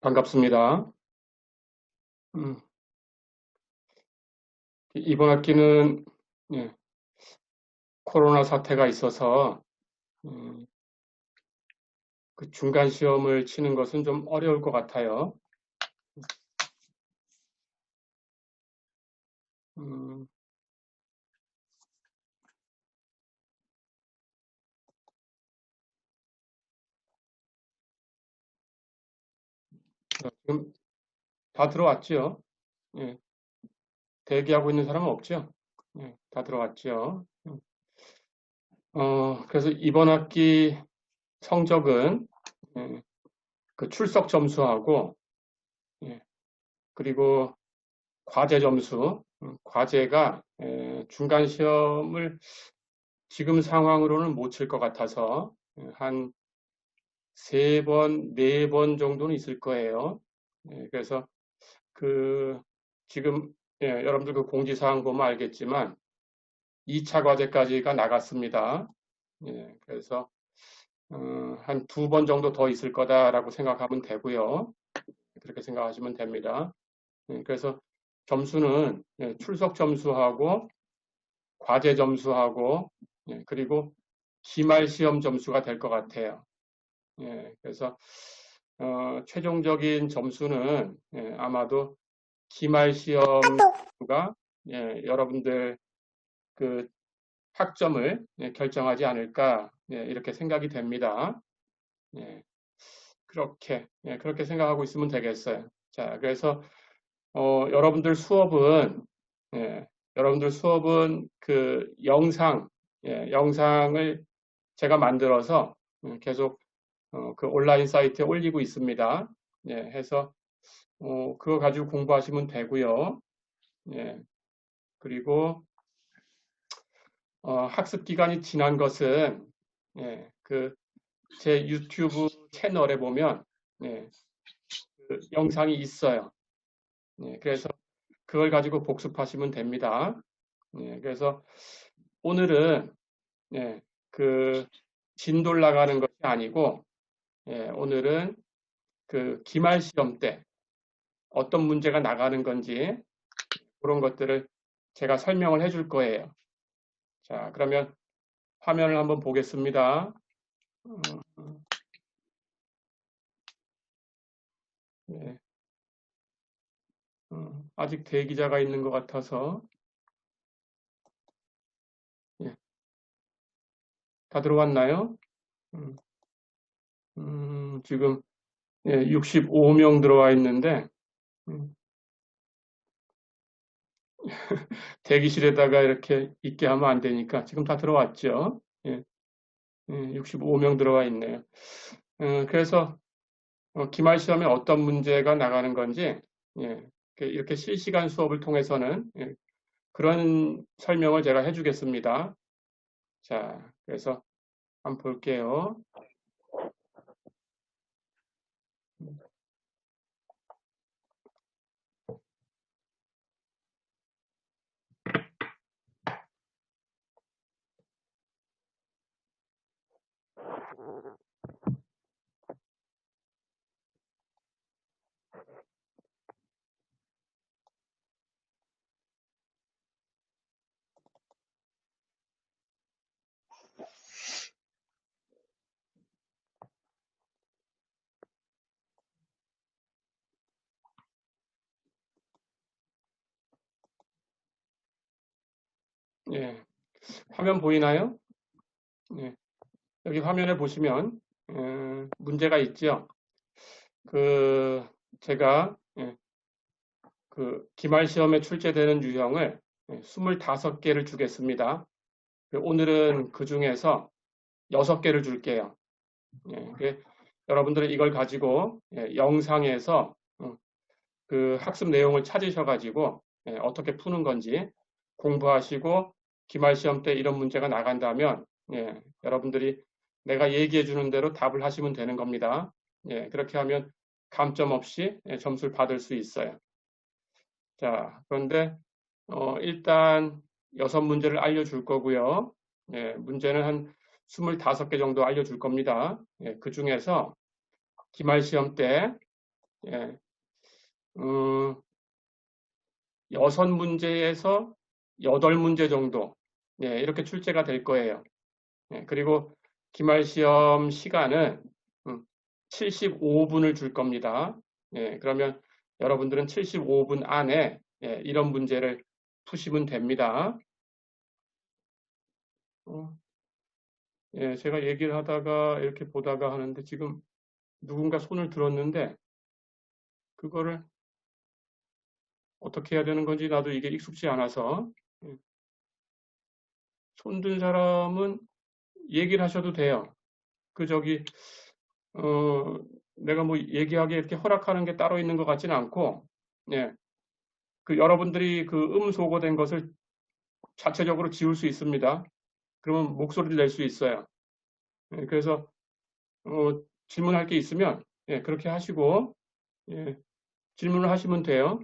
반갑습니다. 음, 이번 학기는 예, 코로나 사태가 있어서 음, 그 중간 시험을 치는 것은 좀 어려울 것 같아요. 음, 지금 다 들어왔죠? 예, 대기하고 있는 사람은 없죠? 예, 다 들어왔죠? 그래서 이번 학기 성적은 예, 그 출석 점수하고 예, 그리고 과제 점수, 과제가 중간 시험을 지금 상황으로는 못 칠 것 같아서 한 세 번, 네 번 정도는 있을 거예요. 그래서 그 지금 여러분들 그 공지사항 보면 알겠지만 2차 과제까지가 나갔습니다. 그래서 한 두 번 정도 더 있을 거다라고 생각하면 되고요. 그렇게 생각하시면 됩니다. 그래서 점수는 출석 점수하고 과제 점수하고 그리고 기말 시험 점수가 될 것 같아요. 그래서 최종적인 점수는 아마도 기말 시험가 여러분들 그 학점을 결정하지 않을까 이렇게 생각이 됩니다. 예, 그렇게 생각하고 있으면 되겠어요. 자, 그래서 예, 여러분들 수업은 그 영상을 제가 만들어서 계속 그 온라인 사이트에 올리고 있습니다. 해서 그거 가지고 공부하시면 되고요. 예, 그리고 학습 기간이 지난 것은 그 제 유튜브 채널에 보면 예, 그 영상이 있어요. 그래서 그걸 가지고 복습하시면 됩니다. 그래서 오늘은 그 진도를 나가는 것이 아니고 오늘은 그 기말 시험 때 어떤 문제가 나가는 건지 그런 것들을 제가 설명을 해줄 거예요. 자, 그러면 화면을 한번 보겠습니다. 네, 아직 대기자가 있는 것 같아서 예, 다 들어왔나요? 음, 지금 65명 들어와 있는데 음, 대기실에다가 이렇게 있게 하면 안 되니까 지금 다 들어왔죠? 65명 들어와 있네요. 그래서 기말 시험에 어떤 문제가 나가는 건지 예, 이렇게 실시간 수업을 통해서는 그런 설명을 제가 해주겠습니다. 자, 그래서 한번 볼게요. 예, 화면 보이나요? 예, 여기 화면에 보시면 문제가 있죠. 그 제가 그 기말 시험에 출제되는 유형을 25개를 주겠습니다. 오늘은 그 중에서 6개를 줄게요. 여러분들은 이걸 가지고 영상에서 그 학습 내용을 찾으셔가지고 어떻게 푸는 건지 공부하시고 기말 시험 때 이런 문제가 나간다면 여러분들이 내가 얘기해 주는 대로 답을 하시면 되는 겁니다. 그렇게 하면 감점 없이 점수를 받을 수 있어요. 자, 그런데 일단 6문제를 알려줄 거고요. 문제는 한 25개 정도 알려줄 겁니다. 그 중에서 기말 시험 때, 6문제에서 8문제 정도, 이렇게 출제가 될 거예요. 그리고 기말 시험 시간은 75분을 줄 겁니다. 그러면 여러분들은 75분 안에 이런 문제를 푸시면 됩니다. 제가 얘기를 하다가 이렇게 보다가 하는데 지금 누군가 손을 들었는데 그거를 어떻게 해야 되는 건지 나도 이게 익숙지 않아서 손든 사람은 얘기를 하셔도 돼요. 내가 뭐 얘기하기에 이렇게 허락하는 게 따로 있는 것 같지는 않고, 그 여러분들이 그 소거된 것을 자체적으로 지울 수 있습니다. 그러면 목소리를 낼 수 있어요. 그래서 질문할 게 있으면 그렇게 하시고 질문을 하시면 돼요.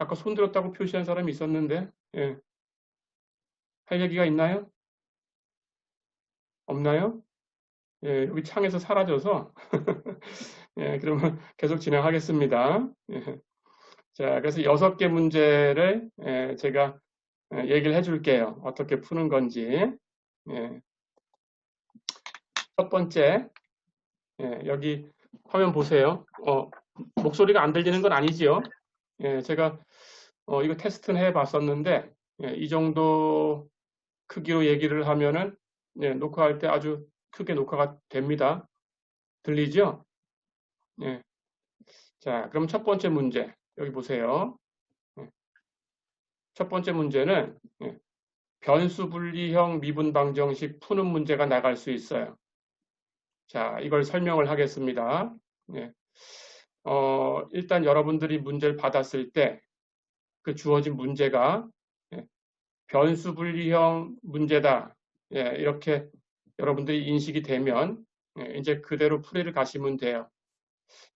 아까 손 들었다고 표시한 사람이 있었는데 할 얘기가 있나요? 없나요? 여기 창에서 사라져서 그러면 계속 진행하겠습니다. 자, 그래서 6개 문제를 제가 얘기를 해줄게요. 어떻게 푸는 건지. 첫 번째, 여기 화면 보세요. 목소리가 안 들리는 건 아니지요? 제가 이거 테스트는 해봤었는데 이 정도 크기로 얘기를 하면은 녹화할 때 아주 크게 녹화가 됩니다. 들리죠? 자, 그럼 첫 번째 문제 여기 보세요. 첫 번째 문제는 변수 분리형 미분 방정식 푸는 문제가 나갈 수 있어요. 자, 이걸 설명을 하겠습니다. 일단 여러분들이 문제를 받았을 때 그 주어진 문제가 변수 분리형 문제다. 이렇게 여러분들이 인식이 되면 이제 그대로 풀이를 가시면 돼요.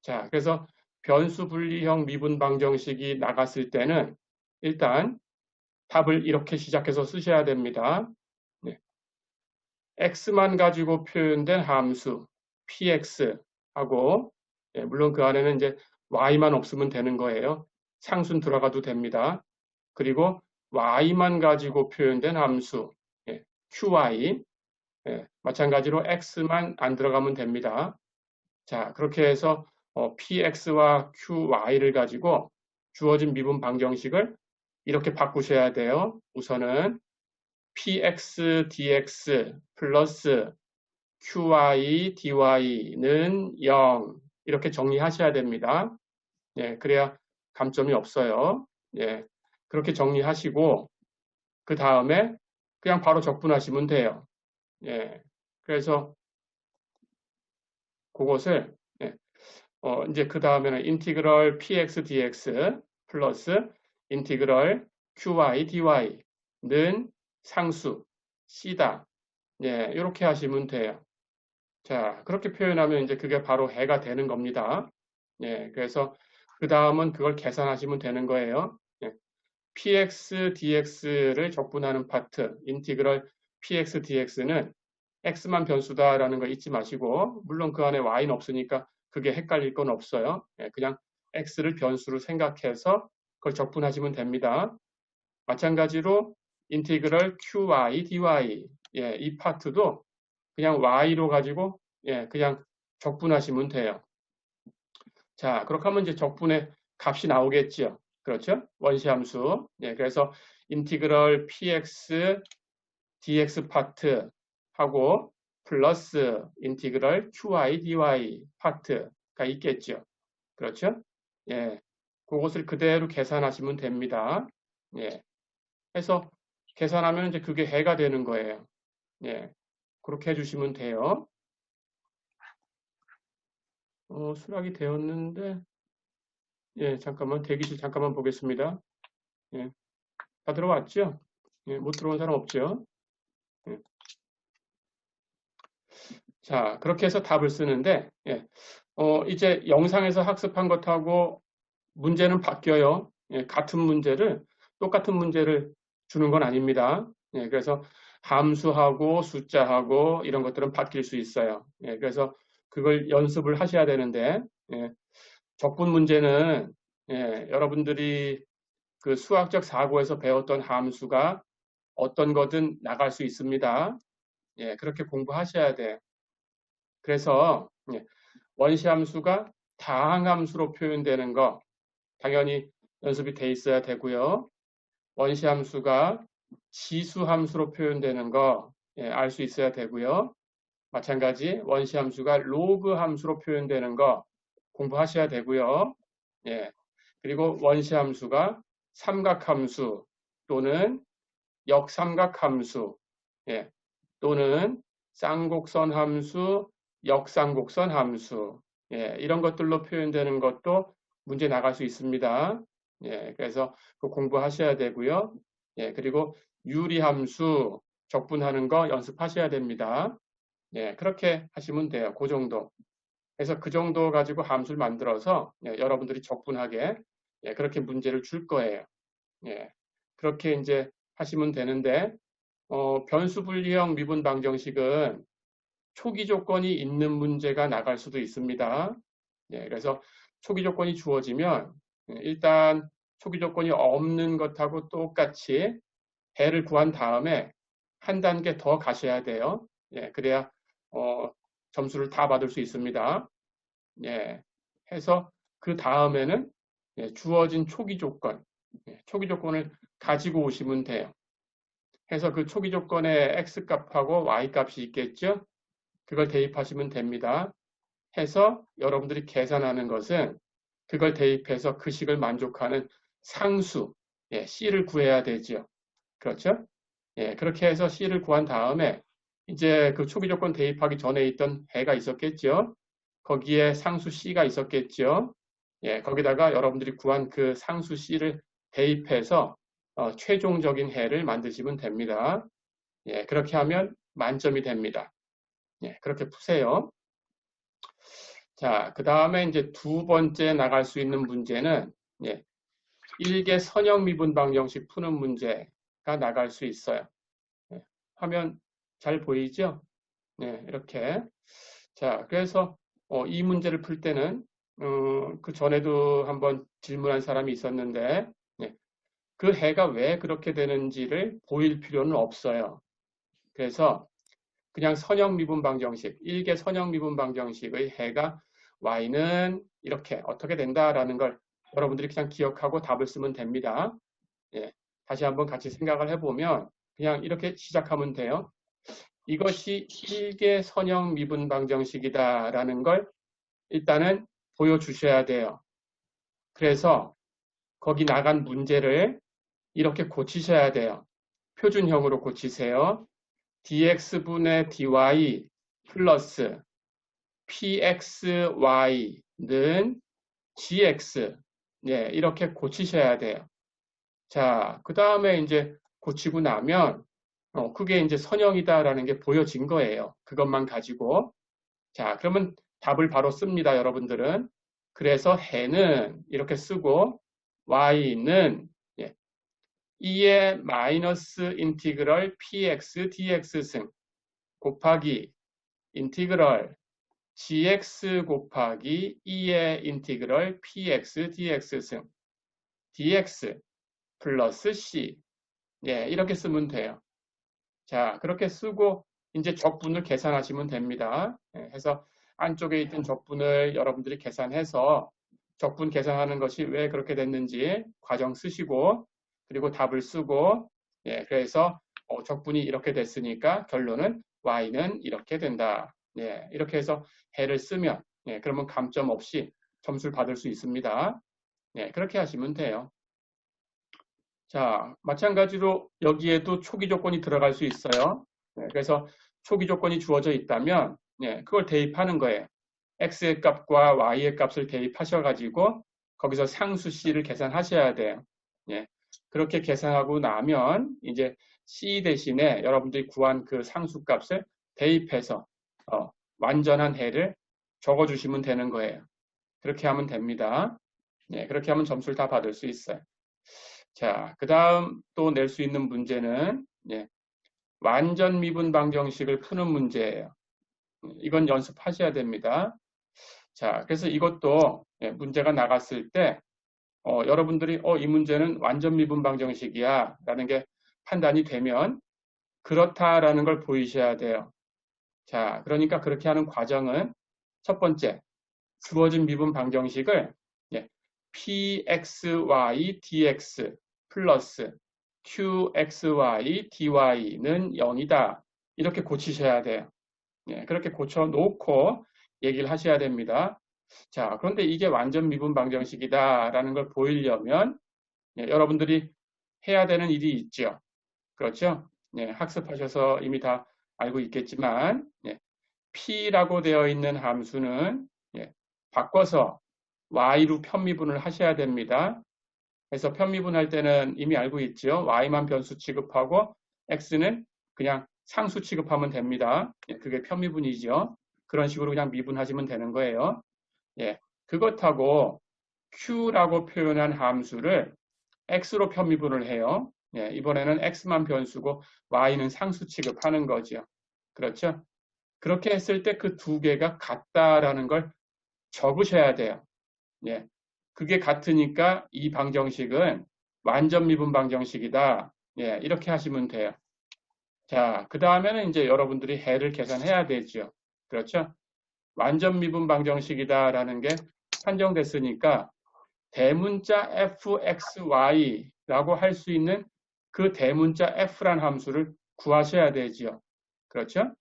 자, 그래서 변수 분리형 미분 방정식이 나갔을 때는 일단 답을 이렇게 시작해서 쓰셔야 됩니다. x만 가지고 표현된 함수 px하고 물론 그 안에는 이제 y만 없으면 되는 거예요. 상수는 들어가도 됩니다. 그리고 y만 가지고 표현된 함수 qy 마찬가지로 x만 안 들어가면 됩니다. 자, 그렇게 해서 px와 qy를 가지고 주어진 미분 방정식을 이렇게 바꾸셔야 돼요. 우선은 px dx 플러스 qy dy는 0 이렇게 정리하셔야 됩니다. 그래야 감점이 없어요. 그렇게 정리하시고 그 다음에 그냥 바로 적분하시면 돼요. 그래서 그것을 이제 그 다음에는 인티그럴 px dx 플러스 인티그럴 qy dy는 상수 c다. 이렇게 하시면 돼요. 자, 그렇게 표현하면 이제 그게 바로 해가 되는 겁니다. 그래서 그 다음은 그걸 계산하시면 되는 거예요. px dx를 적분하는 파트, 인티그럴 px dx는 x만 변수다라는 거 잊지 마시고, 물론 그 안에 y는 없으니까 그게 헷갈릴 건 없어요. 그냥 x를 변수로 생각해서 그걸 적분하시면 됩니다. 마찬가지로 인티그럴 qy dy 이 파트도 그냥 y로 가지고 그냥 적분하시면 돼요. 자, 그렇게 하면 이제 적분의 값이 나오겠죠. 그렇죠? 원시함수. 그래서 인티그럴 px dx 파트 하고 플러스 인티그럴 qy dy 파트가 있겠죠. 그렇죠? 그것을 그대로 계산하시면 됩니다. 해서 계산하면 이제 그게 해가 되는 거예요. 그렇게 해주시면 돼요. 수락이 되었는데, 잠깐만, 대기실 잠깐만 보겠습니다. 다 들어왔죠? 못 들어온 사람 없죠? 자, 그렇게 해서 답을 쓰는데, 이제 영상에서 학습한 것하고 문제는 바뀌어요. 같은 문제를, 똑같은 문제를 주는 건 아닙니다. 예, 그래서 함수하고 숫자하고 이런 것들은 바뀔 수 있어요. 예, 그래서 그걸 연습을 하셔야 되는데, 예, 적분 문제는 여러분들이 그 수학적 사고에서 배웠던 함수가 어떤 거든 나갈 수 있습니다. 예, 그렇게 공부하셔야 돼요. 그래서 원시함수가 다항함수로 표현되는 거 당연히 연습이 돼 있어야 되고요. 원시함수가 지수함수로 표현되는 거 알 수 있어야 되고요. 마찬가지 원시함수가 로그함수로 표현되는 거 공부하셔야 되고요. 예. 그리고 원시함수가 삼각함수 또는 역삼각함수 예. 또는 쌍곡선 함수, 역쌍곡선 함수 이런 것들로 표현되는 것도 문제 나갈 수 있습니다. 예, 그래서 그 공부하셔야 되고요. 예, 그리고 유리함수 적분하는 거 연습하셔야 됩니다. 예, 그렇게 하시면 돼요. 그 정도. 그래서 그 정도 가지고 함수를 만들어서 여러분들이 적분하게 그렇게 문제를 줄 거예요. 예, 그렇게 이제 하시면 되는데 변수 분리형 미분 방정식은 초기 조건이 있는 문제가 나갈 수도 있습니다. 예, 그래서 초기 조건이 주어지면 일단 초기 조건이 없는 것하고 똑같이 해를 구한 다음에 한 단계 더 가셔야 돼요. 예, 그래야 점수를 다 받을 수 있습니다. 예, 해서 그 다음에는 주어진 초기 조건, 초기 조건을 가지고 오시면 돼요. 해서 그 초기 조건에 x값하고 y값이 있겠죠? 그걸 대입하시면 됩니다. 해서 여러분들이 계산하는 것은 그걸 대입해서 그 식을 만족하는 상수, C를 구해야 되죠. 그렇죠? 예, 그렇게 해서 C를 구한 다음에 이제 그 초기 조건 대입하기 전에 있던 해가 있었겠죠. 거기에 상수 C가 있었겠죠. 예, 거기다가 여러분들이 구한 그 상수 C를 대입해서 최종적인 해를 만드시면 됩니다. 예, 그렇게 하면 만점이 됩니다. 예, 그렇게 푸세요. 자, 그 다음에 이제 두 번째 나갈 수 있는 문제는 일개 선형 미분 방정식 푸는 문제가 나갈 수 있어요. 화면 잘 보이죠? 이렇게. 자, 그래서 이 문제를 풀 때는 그 전에도 한번 질문한 사람이 있었는데 그 해가 왜 그렇게 되는지를 보일 필요는 없어요. 그래서 그냥 선형 미분 방정식, 일개 선형 미분 방정식의 해가 y는 이렇게 어떻게 된다라는 걸 여러분들이 그냥 기억하고 답을 쓰면 됩니다. 예, 다시 한번 같이 생각을 해보면 그냥 이렇게 시작하면 돼요. 이것이 일개 선형 미분 방정식이다라는 걸 일단은 보여주셔야 돼요. 그래서 거기 나간 문제를 이렇게 고치셔야 돼요. 표준형으로 고치세요. dx분의 dy 플러스 pxy는 gx 이렇게 고치셔야 돼요. 자, 그 다음에 이제 고치고 나면 그게 이제 선형이다라는 게 보여진 거예요. 그것만 가지고. 자, 그러면 답을 바로 씁니다, 여러분들은. 그래서 해는 이렇게 쓰고 y는 2의 마이너스 인티그럴 px dx 승 곱하기 인티그럴 gx 곱하기 2의 인티그럴 px dx 승 dx 플러스 c 이렇게 쓰면 돼요. 자, 그렇게 쓰고 이제 적분을 계산하시면 됩니다. 해서 안쪽에 있던 적분을 여러분들이 계산해서 적분 계산하는 것이 왜 그렇게 됐는지 과정 쓰시고 그리고 답을 쓰고 그래서 적분이 이렇게 됐으니까 결론은 y는 이렇게 된다. 이렇게 해서 해를 쓰면 그러면 감점 없이 점수를 받을 수 있습니다. 그렇게 하시면 돼요. 자, 마찬가지로 여기에도 초기 조건이 들어갈 수 있어요. 그래서 초기 조건이 주어져 있다면 그걸 대입하는 거예요. x의 값과 y의 값을 대입하셔가지고 거기서 상수 c를 계산하셔야 돼요. 그렇게 계산하고 나면 이제 c 대신에 여러분들이 구한 그 상수 값을 대입해서 완전한 해를 적어주시면 되는 거예요. 그렇게 하면 됩니다. 그렇게 하면 점수를 다 받을 수 있어요. 자, 그 다음 또 낼 수 있는 문제는 완전 미분 방정식을 푸는 문제예요. 이건 연습하셔야 됩니다. 자, 그래서 이것도 문제가 나갔을 때 여러분들이 이 문제는 완전 미분 방정식이야 라는 게 판단이 되면 그렇다라는 걸 보이셔야 돼요. 자, 그러니까 그렇게 하는 과정은 첫 번째, 주어진 미분 방정식을 pxy dx 플러스 qxy dy는 0이다. 이렇게 고치셔야 돼요. 그렇게 고쳐놓고 얘기를 하셔야 됩니다. 자, 그런데 이게 완전 미분 방정식이다라는 걸 보이려면 여러분들이 해야 되는 일이 있죠. 그렇죠? 학습하셔서 이미 다 알고 있겠지만 p라고 되어 있는 함수는 바꿔서 y로 편미분을 하셔야 됩니다. 그래서 편미분할 때는 이미 알고 있죠. y만 변수 취급하고 x는 그냥 상수 취급하면 됩니다. 그게 편미분이죠. 그런 식으로 그냥 미분하시면 되는 거예요. 그것하고 q라고 표현한 함수를 x로 편미분을 해요. 이번에는 x만 변수고 y는 상수 취급하는 거죠. 그렇죠? 그렇게 했을 때 그 두 개가 같다라는 걸 적으셔야 돼요. 그게 같으니까 이 방정식은 완전 미분 방정식이다. 이렇게 하시면 돼요. 자, 그 다음에는 이제 여러분들이 해를 계산해야 되죠. 그렇죠? 완전 미분 방정식이다라는 게 판정됐으니까 대문자 fxy라고 할 수 있는 그 대문자 f란 함수를 구하셔야 되지요. 그렇죠?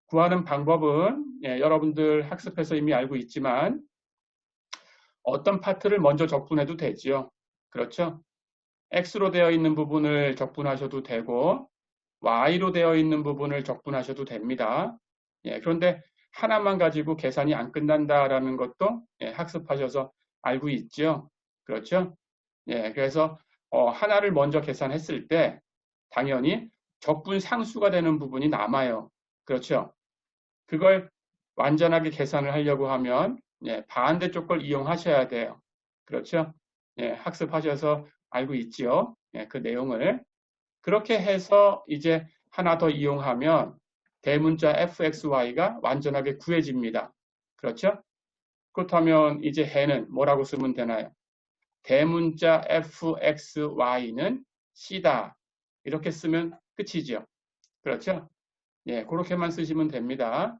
구하는 방법은 여러분들 학습해서 이미 알고 있지만 어떤 파트를 먼저 적분해도 되지요. 그렇죠? x로 되어 있는 부분을 적분하셔도 되고 y로 되어 있는 부분을 적분하셔도 됩니다. 그런데 하나만 가지고 계산이 안 끝난다라는 것도 학습하셔서 알고 있죠. 그렇죠? 그래서 하나를 먼저 계산했을 때 당연히 적분 상수가 되는 부분이 남아요. 그렇죠? 그걸 완전하게 계산을 하려고 하면 반대쪽 걸 이용하셔야 돼요. 그렇죠? 학습하셔서 알고 있지요. 그 내용을. 그렇게 해서 이제 하나 더 이용하면 대문자 fxy가 완전하게 구해집니다. 그렇죠? 그렇다면 이제 해는 뭐라고 쓰면 되나요? 대문자 fxy는 c다. 이렇게 쓰면 끝이죠. 그렇죠? 그렇게만 쓰시면 됩니다.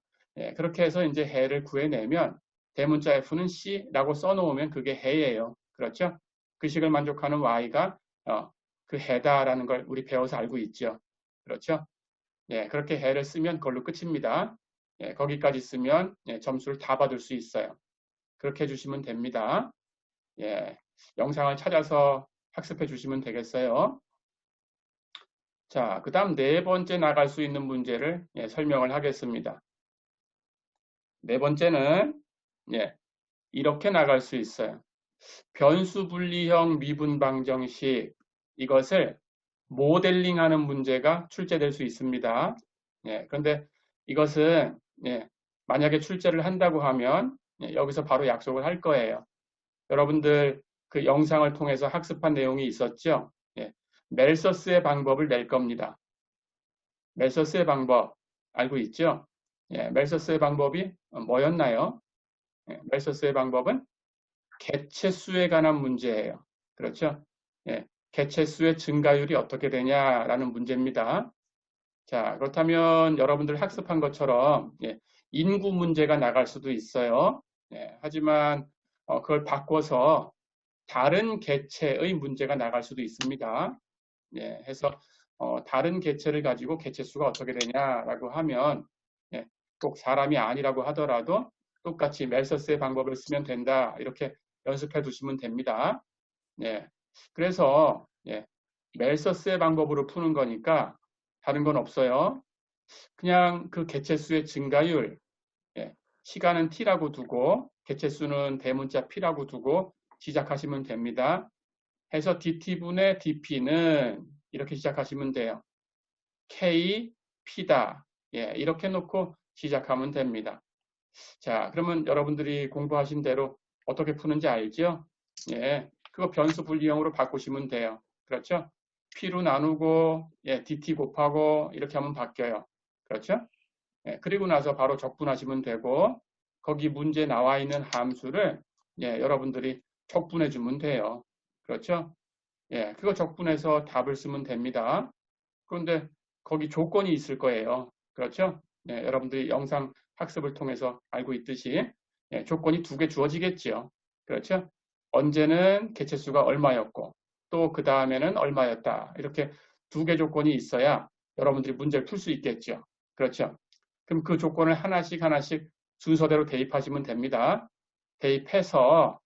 그렇게 해서 이제 해를 구해내면 대문자 f는 c라고 써놓으면 그게 해예요. 그렇죠? 그 식을 만족하는 y가 그 해다라는 걸 우리 배워서 알고 있죠. 그렇죠? 그렇게 해를 쓰면 그걸로 끝입니다. 거기까지 쓰면 점수를 다 받을 수 있어요. 그렇게 해주시면 됩니다. 영상을 찾아서 학습해 주시면 되겠어요. 자, 그 다음 네 번째 나갈 수 있는 문제를 설명을 하겠습니다. 네 번째는 이렇게 나갈 수 있어요. 변수 분리형 미분 방정식 이것을 모델링하는 문제가 출제될 수 있습니다. 그런데 이것은 만약에 출제를 한다고 하면 여기서 바로 약속을 할 거예요. 여러분들 그 영상을 통해서 학습한 내용이 있었죠? 멜서스의 방법을 낼 겁니다. 멜서스의 방법 알고 있죠? 멜서스의 방법이 뭐였나요? 멜서스의 방법은 개체수에 관한 문제예요. 그렇죠? 개체수의 증가율이 어떻게 되냐라는 문제입니다. 자, 그렇다면 여러분들 학습한 것처럼 인구 문제가 나갈 수도 있어요. 하지만 그걸 바꿔서 다른 개체의 문제가 나갈 수도 있습니다. 해서 다른 개체를 가지고 개체수가 어떻게 되냐라고 하면 꼭 사람이 아니라고 하더라도 똑같이 멜서스의 방법을 쓰면 된다. 이렇게 연습해 두시면 됩니다. 그래서 멜서스의 방법으로 푸는 거니까 다른 건 없어요. 그냥 그 개체수의 증가율, 시간은 t라고 두고 개체수는 대문자 p라고 두고 시작하시면 됩니다. 해서 dt분의 dp는 이렇게 시작하시면 돼요. k, p다. 이렇게 놓고 시작하면 됩니다. 자, 그러면 여러분들이 공부하신 대로 어떻게 푸는지 알죠? 그거 변수 분리형으로 바꾸시면 돼요. 그렇죠? P로 나누고 dt 곱하고 이렇게 하면 바뀌어요. 그렇죠? 그리고 나서 바로 적분하시면 되고 거기 문제에 나와 있는 함수를 여러분들이 적분해 주면 돼요. 그렇죠? 그거 적분해서 답을 쓰면 됩니다. 그런데 거기 조건이 있을 거예요. 그렇죠? 여러분들이 영상 학습을 통해서 알고 있듯이 조건이 2개 주어지겠죠. 그렇죠? 언제는 개체수가 얼마였고 또 그 다음에는 얼마였다. 이렇게 2개 조건이 있어야 여러분들이 문제를 풀 수 있겠죠. 그렇죠? 그럼 그 조건을 하나씩 순서대로 대입하시면 됩니다. 대입해서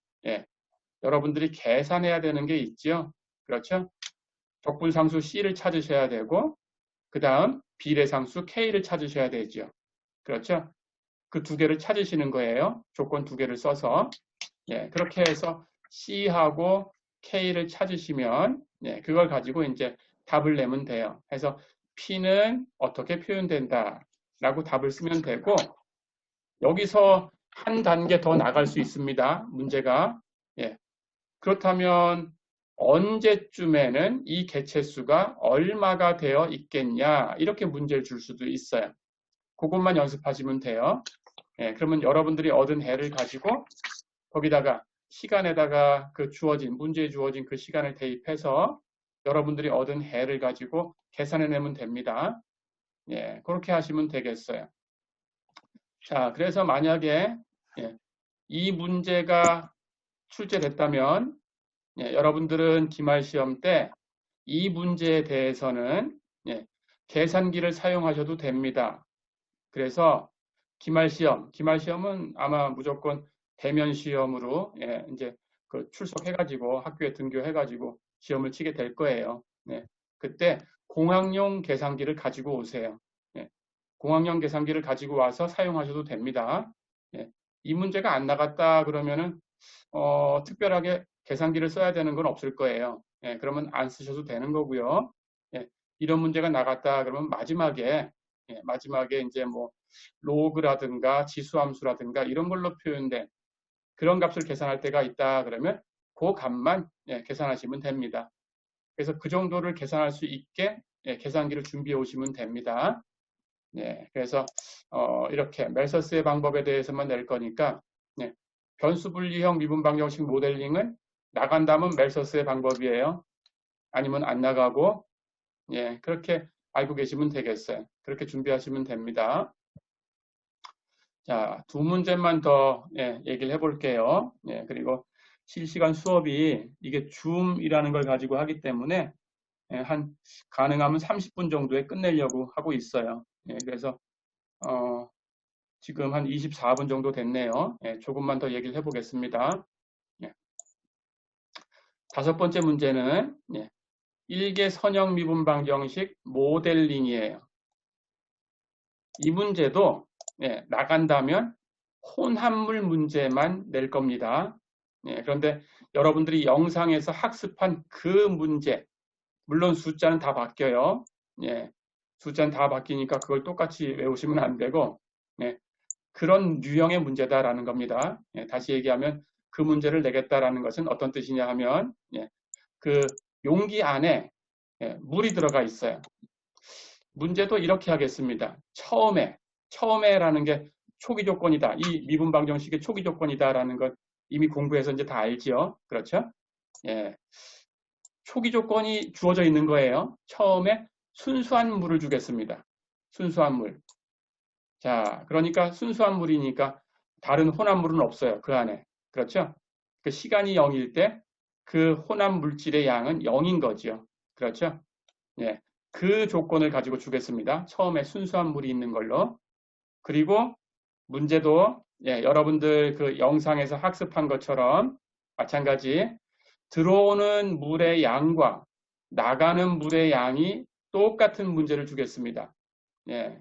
여러분들이 계산해야 되는 게 있죠. 그렇죠? 적분상수 C를 찾으셔야 되고 그 다음 비례상수 K를 찾으셔야 되죠. 그렇죠? 그 2개를 찾으시는 거예요. 조건 2개를 써서 그렇게 해서 C하고 K를 찾으시면 그걸 가지고 이제 답을 내면 돼요. 해서 P는 어떻게 표현된다 라고 답을 쓰면 되고 여기서 한 단계 더 나갈 수 있습니다. 문제가. 그렇다면 언제쯤에는 이 개체수가 얼마가 되어 있겠냐 이렇게 문제를 줄 수도 있어요. 그것만 연습하시면 돼요. 그러면 여러분들이 얻은 해를 가지고 거기다가 시간에다가 그 문제에 주어진 그 시간을 대입해서 여러분들이 얻은 해를 가지고 계산해내면 됩니다. 그렇게 하시면 되겠어요. 자, 그래서 만약에 이 문제가 출제됐다면 여러분들은 기말 시험 때 이 문제에 대해서는 계산기를 사용하셔도 됩니다. 그래서 기말 시험은 아마 무조건 대면 시험으로 이제 그 출석해가지고 학교에 등교해가지고 시험을 치게 될 거예요. 그때 공학용 계산기를 가지고 오세요. 공학용 계산기를 가지고 와서 사용하셔도 됩니다. 이 문제가 안 나갔다 그러면은 특별하게 계산기를 써야 되는 건 없을 거예요. 그러면 안 쓰셔도 되는 거고요. 이런 문제가 나갔다 그러면 마지막에 이제 뭐 로그라든가 지수함수라든가 이런 걸로 표현된 그런 값을 계산할 때가 있다 그러면 그 값만 계산하시면 됩니다. 그래서 그 정도를 계산할 수 있게 계산기를 준비해 오시면 됩니다. 그래서 이렇게 멜서스의 방법에 대해서만 낼 거니까 변수 분리형 미분 방정식 모델링은 나간다면 멜서스의 방법이에요. 아니면 안 나가고 그렇게 알고 계시면 되겠어요. 그렇게 준비하시면 됩니다. 자, 2문제만 더 얘기를 해볼게요. 그리고 실시간 수업이 이게 줌이라는 걸 가지고 하기 때문에 가능하면 30분 정도에 끝내려고 하고 있어요. 그래서 지금 한 24분 정도 됐네요. 조금만 더 얘기를 해보겠습니다. 5번째 문제는 일개 선형 미분 방정식 모델링이에요. 이 문제도 나간다면 혼합물 문제만 낼 겁니다. 그런데 여러분들이 영상에서 학습한 그 문제, 물론 숫자는 다 바뀌어요. 숫자는 다 바뀌니까 그걸 똑같이 외우시면 안 되고 그런 유형의 문제다라는 겁니다. 다시 얘기하면 그 문제를 내겠다라는 것은 어떤 뜻이냐 하면 그 용기 안에 물이 들어가 있어요. 문제도 이렇게 하겠습니다. 처음에라는 게 초기 조건이다. 이 미분 방정식의 초기 조건이다라는 것 이미 공부해서 이제 다 알죠. 그렇죠? 초기 조건이 주어져 있는 거예요. 처음에 순수한 물을 주겠습니다. 순수한 물. 자, 그러니까 순수한 물이니까 다른 혼합물은 없어요. 그 안에. 그렇죠? 그 시간이 0일 때 그 혼합 물질의 양은 0인 거죠. 그렇죠? 그 조건을 가지고 주겠습니다. 처음에 순수한 물이 있는 걸로. 그리고 문제도 여러분들 그 영상에서 학습한 것처럼 마찬가지 들어오는 물의 양과 나가는 물의 양이 똑같은 문제를 주겠습니다. 왜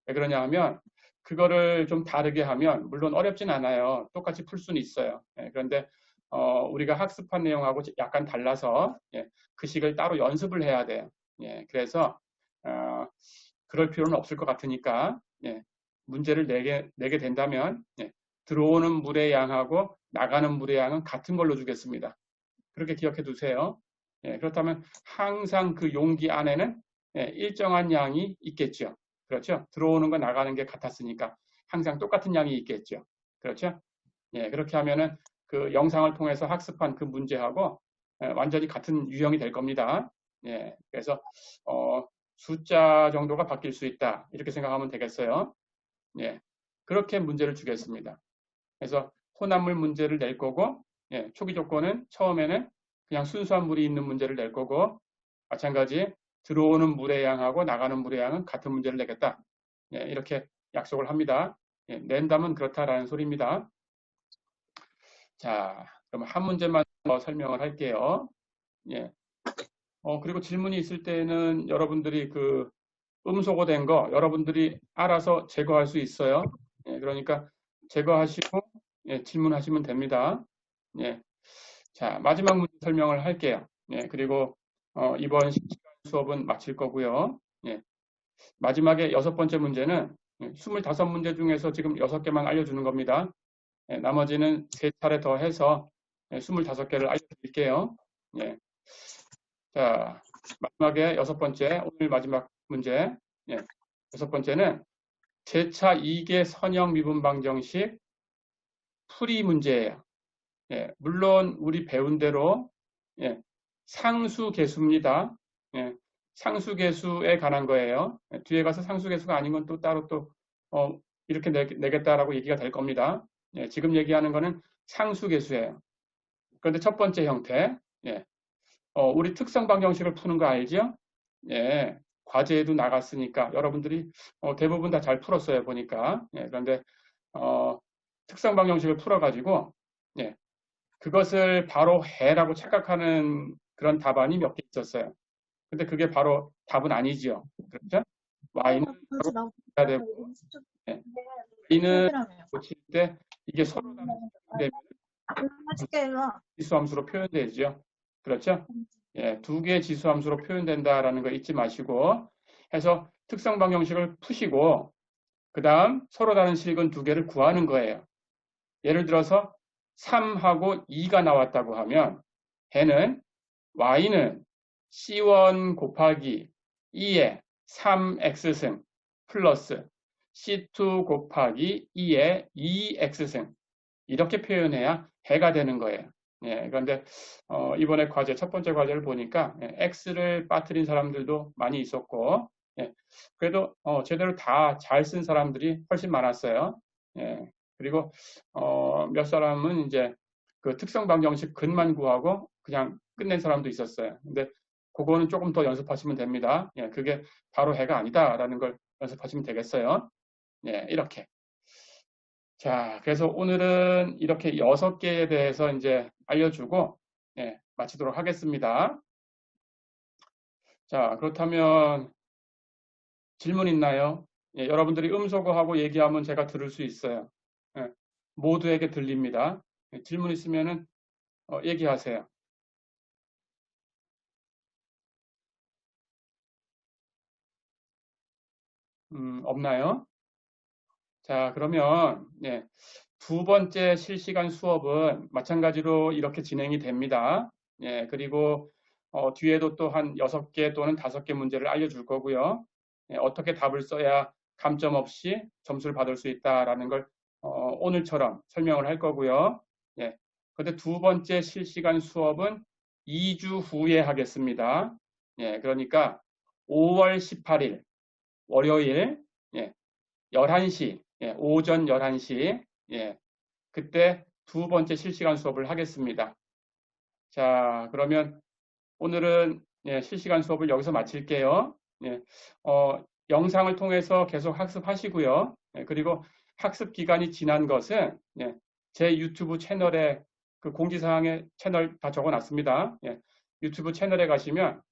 그러냐 하면 그거를 좀 다르게 하면 물론 어렵진 않아요. 똑같이 풀 수는 있어요. 그런데 우리가 학습한 내용하고 약간 달라서 그 식을 따로 연습을 해야 돼요. 그래서 그럴 필요는 없을 것 같으니까 문제를 내게 된다면 들어오는 물의 양하고 나가는 물의 양은 같은 걸로 주겠습니다. 그렇게 기억해 두세요. 그렇다면 항상 그 용기 안에는 일정한 양이 있겠죠. 그렇죠? 들어오는 거 나가는 게 같았으니까 항상 똑같은 양이 있겠죠. 그렇죠? 그렇게 하면은 그 영상을 통해서 학습한 그 문제하고 완전히 같은 유형이 될 겁니다. 그래서 숫자 정도가 바뀔 수 있다. 이렇게 생각하면 되겠어요. 그렇게 문제를 주겠습니다. 그래서 혼합물 문제를 낼 거고, 초기 조건은 처음에는 그냥 순수한 물이 있는 문제를 낼 거고, 마찬가지 들어오는 물의 양하고 나가는 물의 양은 같은 문제를 내겠다. 이렇게 약속을 합니다. 낸다면 그렇다라는 소리입니다. 자, 그럼 한 문제만 더 설명을 할게요. 그리고 질문이 있을 때는 여러분들이 그 음소거된 거 여러분들이 알아서 제거할 수 있어요. 그러니까 제거하시고 질문하시면 됩니다. 자, 마지막 문제 설명을 할게요. 그리고 이번 수업은 마칠 거고요. 마지막에 6번째 문제는 25문제 중에서 지금 6개만 알려주는 겁니다. 나머지는 3차례 더 해서 25개를 알려드릴게요. 자, 마지막에 6번째, 오늘 마지막 문제. 6번째는 제차 2개 선형 미분 방정식 풀이 문제예요. 물론 우리 배운 대로 상수계수입니다. 상수계수에 관한 거예요. 뒤에 가서 상수계수가 아닌 건 또 따로 또 이렇게 내겠다라고 얘기가 될 겁니다. 지금 얘기하는 거는 상수계수예요. 그런데 첫 번째 형태, 우리 특성 방정식을 푸는 거 알죠? 과제에도 나갔으니까 여러분들이 대부분 다 잘 풀었어요 보니까. 그런데 특성 방정식을 풀어가지고 그것을 바로 해라고 착각하는 그런 답안이 몇 개 있었어요. 근데 그게 바로 답은 아니지요. 그렇죠? y는 바로 해야 되고, y는 고칠 때 이게 서로 다른 되면 지수함수로 표현되죠. 그렇죠? 2개의 지수함수로 표현된다라는 거 잊지 마시고 해서 특성 방정식을 푸시고 그 다음 서로 다른 실근 2개를 구하는 거예요. 예를 들어서 3하고 2가 나왔다고 하면 해는 y는 C1 곱하기 2의 3x승 플러스 C2 곱하기 2의 2x승 이렇게 표현해야 해가 되는 거예요. 그런데 이번에 과제 첫 번째 과제를 보니까 x를 빠뜨린 사람들도 많이 있었고 그래도 제대로 다 잘 쓴 사람들이 훨씬 많았어요. 그리고 몇 사람은 이제 그 특성 방정식 근만 구하고 그냥 끝낸 사람도 있었어요. 근데 그거는 조금 더 연습하시면 됩니다. 그게 바로 해가 아니다라는 걸 연습하시면 되겠어요. 이렇게. 자, 그래서 오늘은 이렇게 6개에 대해서 이제 알려주고 마치도록 하겠습니다. 자, 그렇다면 질문 있나요? 여러분들이 음소거하고 얘기하면 제가 들을 수 있어요. 모두에게 들립니다. 질문 있으면은 얘기하세요. 없나요? 자, 그러면 두 번째 실시간 수업은 마찬가지로 이렇게 진행이 됩니다. 그리고 뒤에도 또 한 6개 또는 5개 문제를 알려줄 거고요. 어떻게 답을 써야 감점 없이 점수를 받을 수 있다라는 걸 오늘처럼 설명을 할 거고요. 그런데 두 번째 실시간 수업은 2주 후에 하겠습니다. 그러니까 5월 18일 월요일 11시, 오전 11시, 그때 두 번째 실시간 수업을 하겠습니다. 자, 그러면 오늘은 실시간 수업을 여기서 마칠게요. 영상을 통해서 계속 학습하시고요. 그리고 학습 기간이 지난 것은 제 유튜브 채널에 그 공지사항에 채널 다 적어놨습니다. 유튜브 채널에 가시면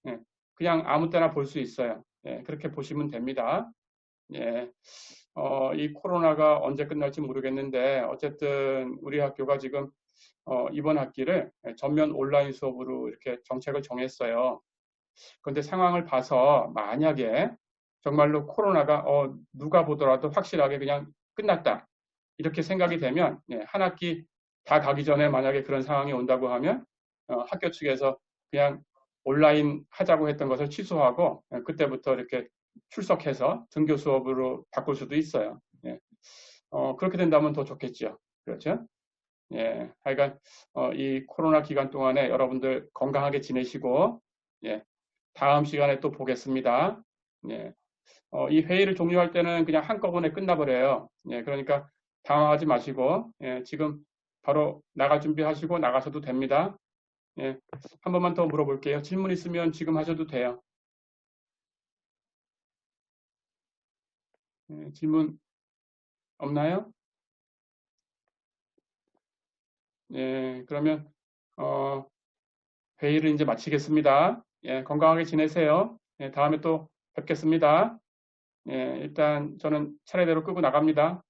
그냥 아무 때나 볼 수 있어요. 그렇게 보시면 됩니다. 이 코로나가 언제 끝날지 모르겠는데 어쨌든 우리 학교가 지금 이번 학기를 전면 온라인 수업으로 이렇게 정책을 정했어요. 그런데 상황을 봐서 만약에 정말로 코로나가 누가 보더라도 확실하게 그냥 끝났다 이렇게 생각이 되면 한 학기 다 가기 전에 만약에 그런 상황이 온다고 하면 학교 측에서 그냥 온라인 하자고 했던 것을 취소하고 그때부터 이렇게 출석해서 등교 수업으로 바꿀 수도 있어요. 예. 그렇게 된다면 더 좋겠죠. 그렇죠? 예. 하여간 이 코로나 기간 동안에 여러분들 건강하게 지내시고 예. 다음 시간에 또 보겠습니다. 예. 이 회의를 종료할 때는 그냥 한꺼번에 끝나버려요. 예. 그러니까 당황하지 마시고 예. 지금 바로 나갈 준비하시고 나가셔도 됩니다. 예. 한 번만 더 물어볼게요. 질문 있으면 지금 하셔도 돼요. 예. 질문 없나요? 예. 그러면 회의를 이제 마치겠습니다. 예. 건강하게 지내세요. 예. 다음에 또 뵙겠습니다. 예. 일단 저는 차례대로 끄고 나갑니다.